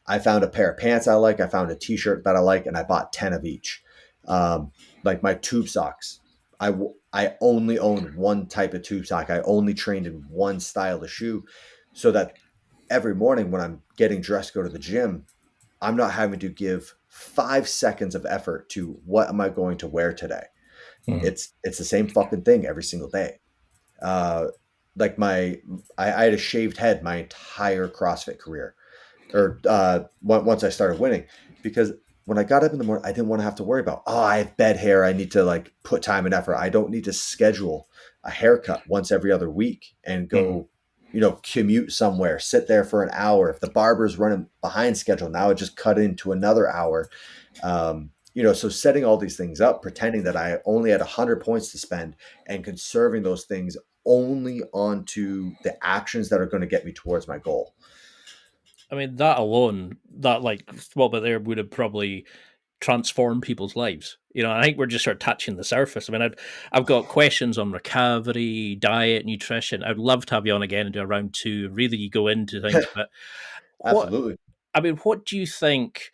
I found a pair of pants I like. I found a t-shirt that I like, and I bought 10 of each. Like my tube socks. I only own one type of tube sock. I only trained in one style of shoe so that every morning when I'm getting dressed to go to the gym, I'm not having to give 5 seconds of effort to what am I going to wear today. Mm-hmm. It's the same fucking thing every single day. Uh, like I had a shaved head my entire CrossFit career, or once I started winning, because when I got up in the morning, I didn't want to have to worry about, I have bed hair. I need to like put time and effort. I don't need to schedule a haircut once every other week and Mm-hmm. go, commute somewhere, sit there for an hour. If the barber's running behind schedule, now I just cut into another hour. So setting all these things up, pretending that I only had 100 points to spend and conserving those things only onto the actions that are going to get me towards my goal. I mean, that alone, that like what about there would have probably transformed people's lives. I think we're just sort of touching the surface. I mean, I've got questions on recovery, diet, nutrition. I'd love to have you on again and do a round two, really go into things. But what Absolutely. I mean, what do you think?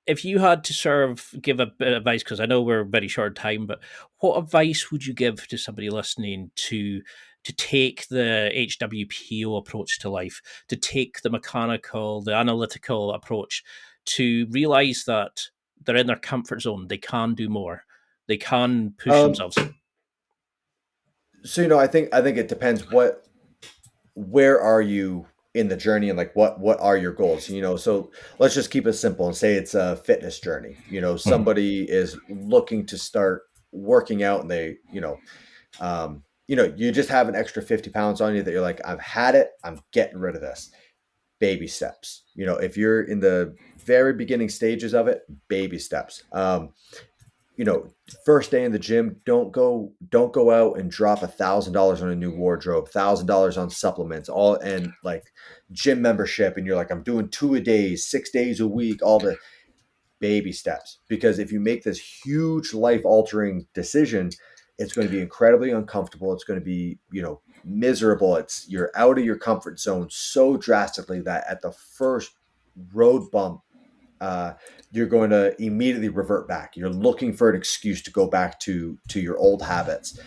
If you had to give a bit of advice, because I know we're very short time, but what advice would you give to somebody listening to take the HWPO approach to life, to take the mechanical, the analytical approach, to realize that they're in their comfort zone, they can do more, they can push Um, themselves? so I think it depends where are you in the journey, and like what are your goals. So let's just keep it simple and say it's a fitness journey. Mhm. Somebody is looking to start working out, and they you just have an extra 50 pounds on you that you're like, I've had it, I'm getting rid of this. Baby steps. If you're in the very beginning stages of it, baby steps. you know, first day in the gym, don't go out and drop $1,000 on a new wardrobe, $1,000 on supplements, all, and like gym membership, and you're like, I'm doing 2 a days, 6 days a week, all the baby steps. Because if you make this huge life altering decision, it's going to be incredibly uncomfortable. It's going to be, miserable. You're out of your comfort zone so drastically that at the first road bump, uh, you're going to immediately revert back. You're looking for an excuse to go back to your old habits.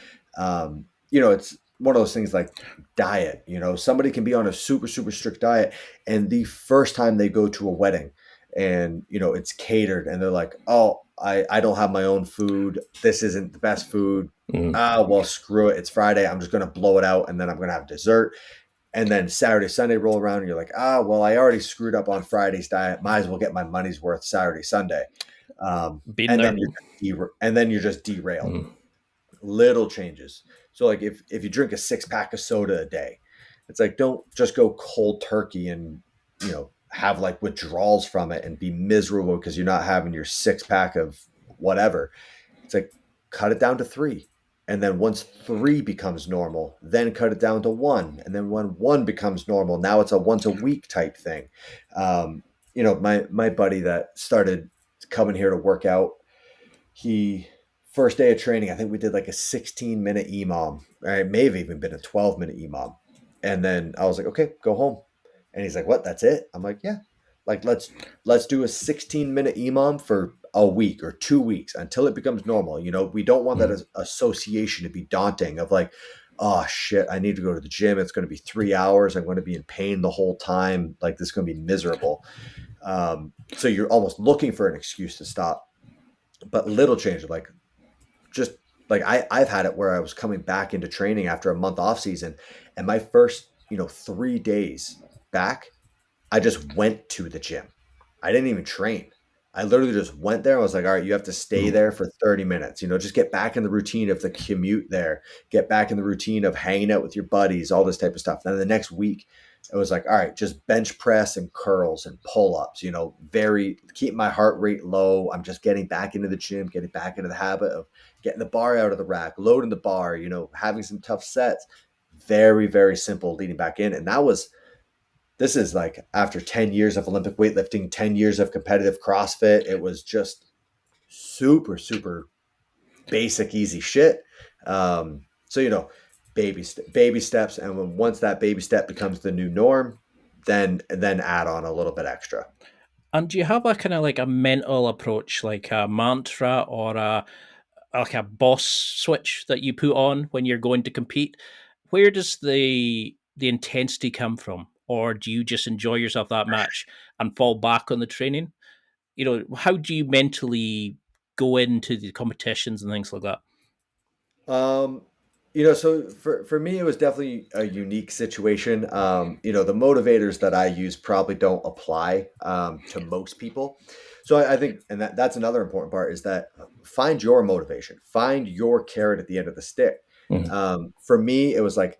It's one of those things like diet. Somebody can be on a super super strict diet, and the first time they go to a wedding, and it's catered, and they're like, "Oh, I don't have my own food. This isn't the best food. Mm. Well, screw it. It's Friday. I'm just going to blow it out, and then I'm going to have dessert." And then Saturday, Sunday roll around, and you're like, well, I already screwed up on Friday's diet. Might as well get my money's worth Saturday, Sunday. Been And there. then you're just derailed. Mm. Little changes. So like if you drink a 6 pack of soda a day, it's like, don't just go cold turkey and have like withdrawals from it and be miserable because you're not having your 6 pack of whatever. It's like, cut it down to 3. And then once 3 becomes normal, then cut it down to 1. And then when 1 becomes normal, now it's a once a week type thing. Um, my buddy that started coming here to work out, he first day of training, I think we did like a 16-minute EMOM. It may have even been a 12-minute EMOM. And then I was like, okay, go home. And he's like, what? That's it? I'm like, yeah. Like let's do a 16-minute EMOM for a week or 2 weeks until it becomes normal. We don't want that Mm. as association to be daunting of like, oh shit, I need to go to the gym. It's going to be 3 hours. I'm going to be in pain the whole time. Like this is going to be miserable. So you're almost looking for an excuse to stop. But little changes, like just like I've had it where I was coming back into training after a month off season, and my first 3 days back, I just went to the gym. I didn't even train. I literally just went there. I was like, all right, you have to stay Mm. there for 30 minutes, just get back in the routine of the commute there, get back in the routine of hanging out with your buddies, all this type of stuff. Then the next week, it was like, all right, just bench press and curls and pull ups, very keep my heart rate low. I'm just getting back into the gym, getting back into the habit of getting the bar out of the rack, loading the bar, having some tough sets. Very, very simple leading back in. And this is like after 10 years of Olympic weightlifting, 10 years of competitive CrossFit. It was just super, super basic, easy shit. So, baby steps. And once that baby step becomes the new norm, then add on a little bit extra. And do you have a kind of like a mental approach, like a mantra or like a boss switch that you put on when you're going to compete? Where does the intensity come from, or do you just enjoy yourself that match and fall back on the training? How do you mentally go into the competitions and things like that? Um, so for me, it was definitely a unique situation. The motivators that I use probably don't apply to most people. So I think, and that's another important part is that find your motivation, find your carrot at the end of the stick. Mm. For me, it was like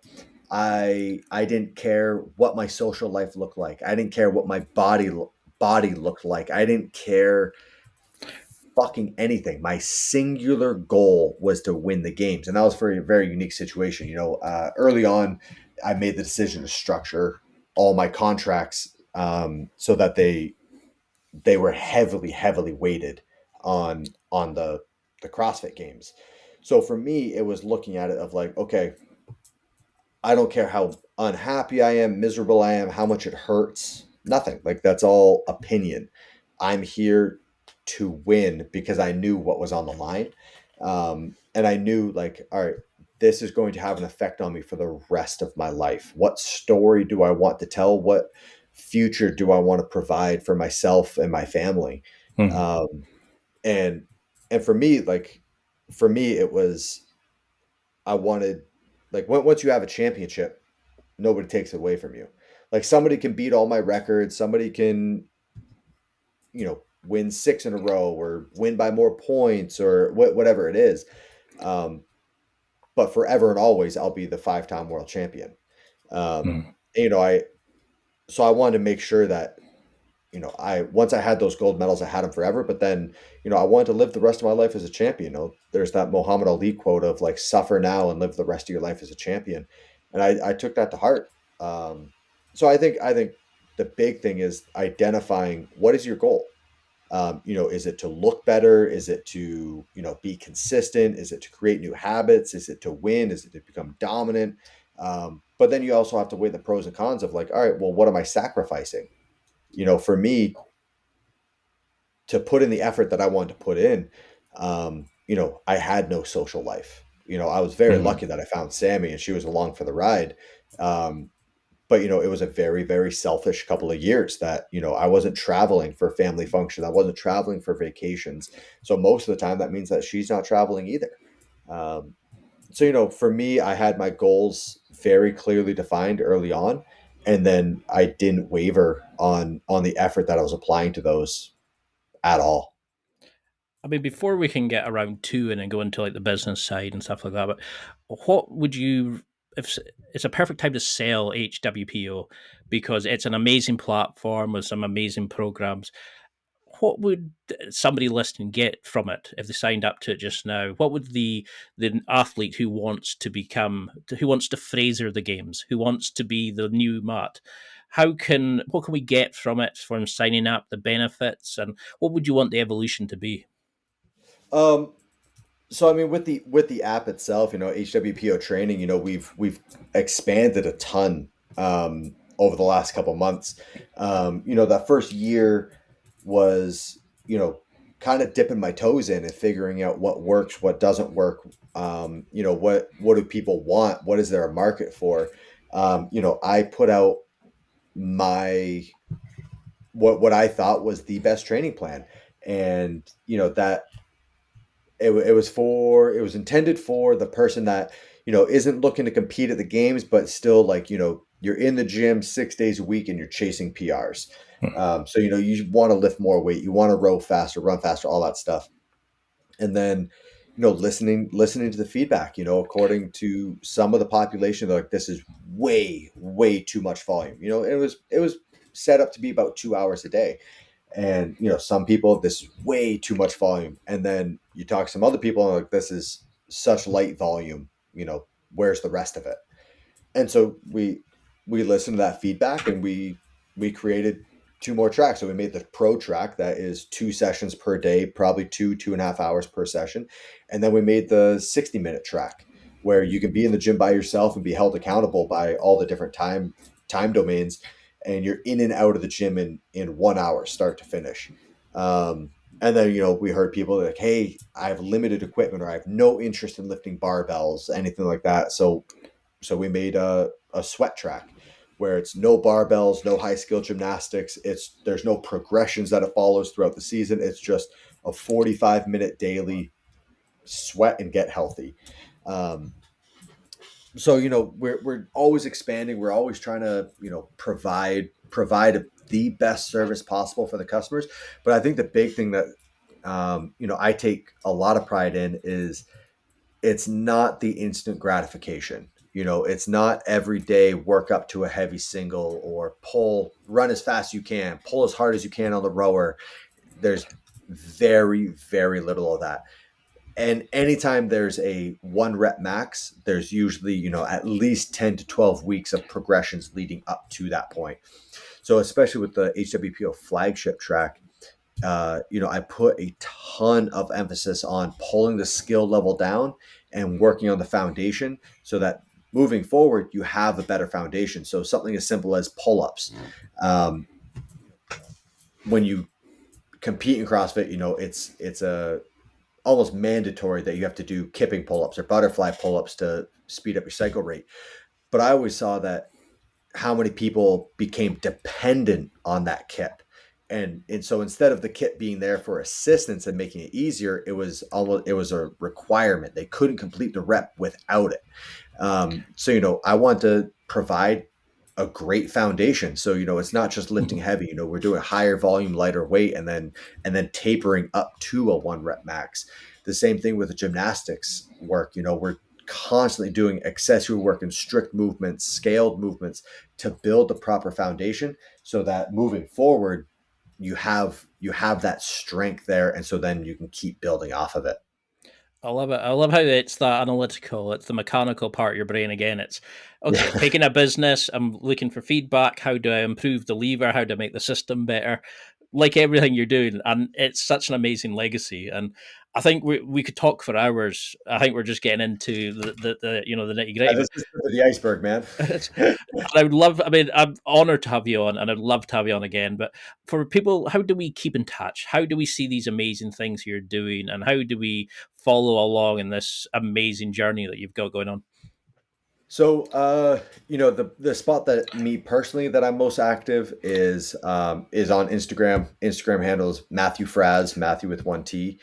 I didn't care what my social life looked like. I didn't care what my body looked like. I didn't care fucking anything. My singular goal was to win the games, and that was for a very unique situation. Early on, I made the decision to structure all my contracts so that they were heavily, heavily weighted on the CrossFit Games. So for me, it was looking at it of like, okay, I don't care how unhappy I am, miserable I am, how much it hurts. Nothing. Like that's all opinion. I'm here to win because I knew what was on the line. And I knew like, all right, this is going to have an effect on me for the rest of my life. What story do I want to tell? What future do I want to provide for myself and my family? Mm. Um, and and for me, it was I wanted like once you have a championship, nobody takes it away from you. Like somebody can beat all my records, somebody can, win 6 in a row or win by more points or whatever it is. Um, but forever and always, I'll be the 5-time world champion. Um, Mm. and, so I wanted to make sure that, I once I had those gold medals, I had them forever. But then, I wanted to live the rest of my life as a champion. There's that Muhammad Ali quote of like, suffer now and live the rest of your life as a champion. And I took that to heart. So I think the big thing is identifying what is your goal. Is it to look better? Is it to, be consistent? Is it to create new habits? Is it to win? Is it to become dominant? But then you also have to weigh the pros and cons of like, all right, well, what am I sacrificing? For me to put in the effort that I wanted to put in, I had no social life. I was very Mm. lucky that I found Sammy and she was along for the ride. Um, but it was a very, very selfish couple of years that I wasn't traveling for family functions, I wasn't traveling for vacations, so most of the time that means that she's not traveling either. Um, so for me, I had my goals very clearly defined early on, and then I didn't waver on the effort that I was applying to those at all. I mean, before we can get around to and then go into like the business side and stuff like that, but what would you, if it's a perfect time to sell HWPO because it's an amazing platform with some amazing programs, what would somebody listening get from it if they signed up to it just now? What would the athlete who wants to Fraser the games, who wants to be the new Matt? What can we get from it, from signing up, the benefits, and what would you want the evolution to be? Um, so I mean, with the app itself, HWPO training, we've expanded a ton over the last couple months. That first year was, kind of dipping my toes in and figuring out what works, what doesn't work. What do people want? What is there a market for? I put out my what I thought was the best training plan, and that it was intended for the person that isn't looking to compete at the games, but still, like, you're in the gym 6 days a week and you're chasing PRs. So you want to lift more weight, you want to row faster, run faster, all that stuff. And then listening to the feedback, according to some of the population, they're like, this is way too much volume. It was set up to be about 2 hours a day. And some people, this is way too much volume. And then you talk to some other people and like, this is such light volume. Where's the rest of it? And so we listened to that feedback, and we created two more tracks. So we made the pro track that is 2 sessions per day, probably 2.5 hours per session. And then we made the 60-minute track, where you can be in the gym by yourself and be held accountable by all the different time domains, and you're in and out of the gym in 1 hour, start to finish. And then, we heard people like, hey, I have limited equipment, or I have no interest in lifting barbells, anything like that. So we made a sweat track where it's no barbells, no high skill gymnastics. There's no progressions that it follows throughout the season. It's just a 45-minute daily sweat and get healthy. So we're always expanding. We're always trying to provide the best service possible for the customers. But I think the big thing that I take a lot of pride in is it's not the instant gratification. It's not every day work up to a heavy single, or run as fast as you can, pull as hard as you can on the rower. There's very, very little of that. And anytime there's a 1 rep max, there's usually, at least 10 to 12 weeks of progressions leading up to that point. So especially with the HWPO flagship track, I put a ton of emphasis on pulling the skill level down and working on the foundation, so that moving forward, you have a better foundation. So something as simple as pull-ups. When you compete in CrossFit, it's a almost mandatory that you have to do kipping pull-ups or butterfly pull-ups to speed up your cycle rate. But I always saw that how many people became dependent on that kip. And so instead of the kit being there for assistance and making it easier, it was a requirement. They couldn't complete the rep without it. So I want to provide a great foundation. So it's not just lifting heavy. We're doing higher volume, lighter weight, and then tapering up to a 1 rep max. The same thing with the gymnastics work. We're constantly doing accessory work and strict movements, scaled movements, to build the proper foundation, so that moving forward, you have that strength there, and so then you can keep building off of it. I love it. I love how it's that analytical. It's the mechanical part of your brain again. It's okay, taking a business, I'm looking for feedback. How do I improve the lever? How do I make the system better? Like everything you're doing. And it's such an amazing legacy. And I think we could talk for hours. I think we're just getting into the the nitty gritty. This is the iceberg, man. I would love, I mean, I'm honored to have you on, and I'd love to have you on again. But for people, how do we keep in touch? How do we see these amazing things you're doing? And how do we follow along in this amazing journey that you've got going on? So, the spot that me personally that I'm most active is on Instagram. Instagram handles Matthew Fraz, Matthew with 1 T.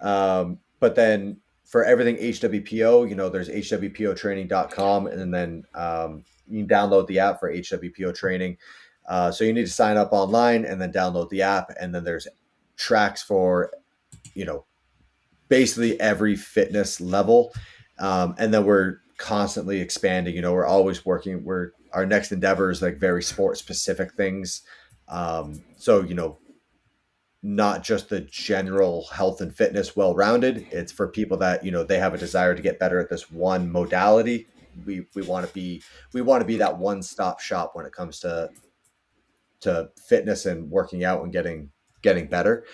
But then for everything HWPO, there's hwpotraining.com, and then you can download the app for HWPO training. So you need to sign up online and then download the app, and then there's tracks for basically every fitness level, and then we're constantly expanding. We're always working. Our next endeavor is like very sport specific things. So not just the general health and fitness well-rounded. It's for people that, they have a desire to get better at this one modality. We want to be that one-stop shop when it comes to fitness and working out and getting better.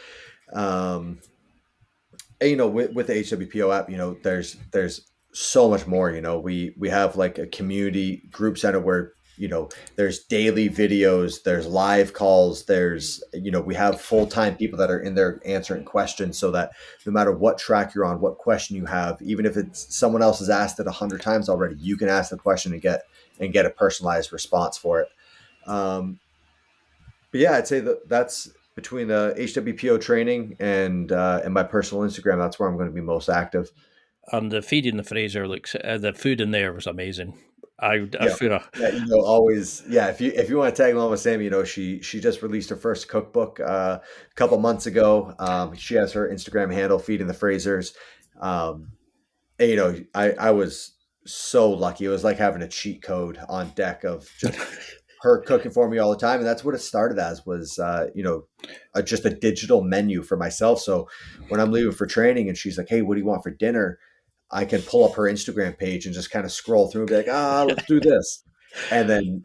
With the HWPO app, there's so much more. We have like a community group center where, there's daily videos, there's live calls, there's, we have full-time people that are in there answering questions, so that no matter what track you're on, what question you have, even if it's someone else has asked it 100 times already, you can ask the question and get a personalized response for it. But yeah, I'd say that's between the HWPO training and my personal Instagram. That's where I'm going to be most active. And the feed in the Fraser looks, the food in there was amazing. If you want to tag along with Sam, she just released her first cookbook a couple months ago. She has her Instagram handle, Feeding the Frasers. And, I was so lucky. It was like having a cheat code on deck of just her cooking for me all the time. And that's what it started as, was, just a digital menu for myself. So when I'm leaving for training and she's like, hey, what do you want for dinner? I can pull up her Instagram page and just kind of scroll through and be like, let's do this. And then,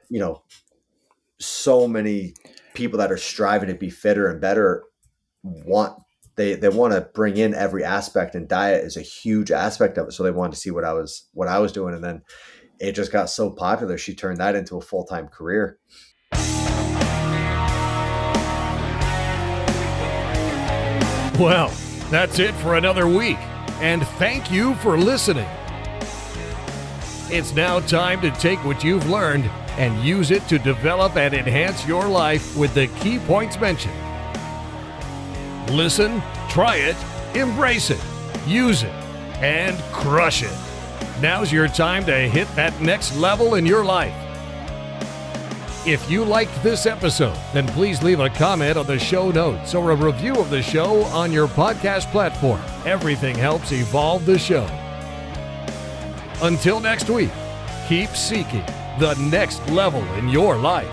so many people that are striving to be fitter and better want to bring in every aspect, and diet is a huge aspect of it. So they wanted to see what I was doing. And then it just got so popular. She turned that into a full-time career. Well, that's it for another week. And thank you for listening. It's now time to take what you've learned and use it to develop and enhance your life with the key points mentioned. Listen, try it, embrace it, use it, and crush it. Now's your time to hit that next level in your life. If you liked this episode, then please leave a comment on the show notes or a review of the show on your podcast platform. Everything helps evolve the show. Until next week, keep seeking the next level in your life.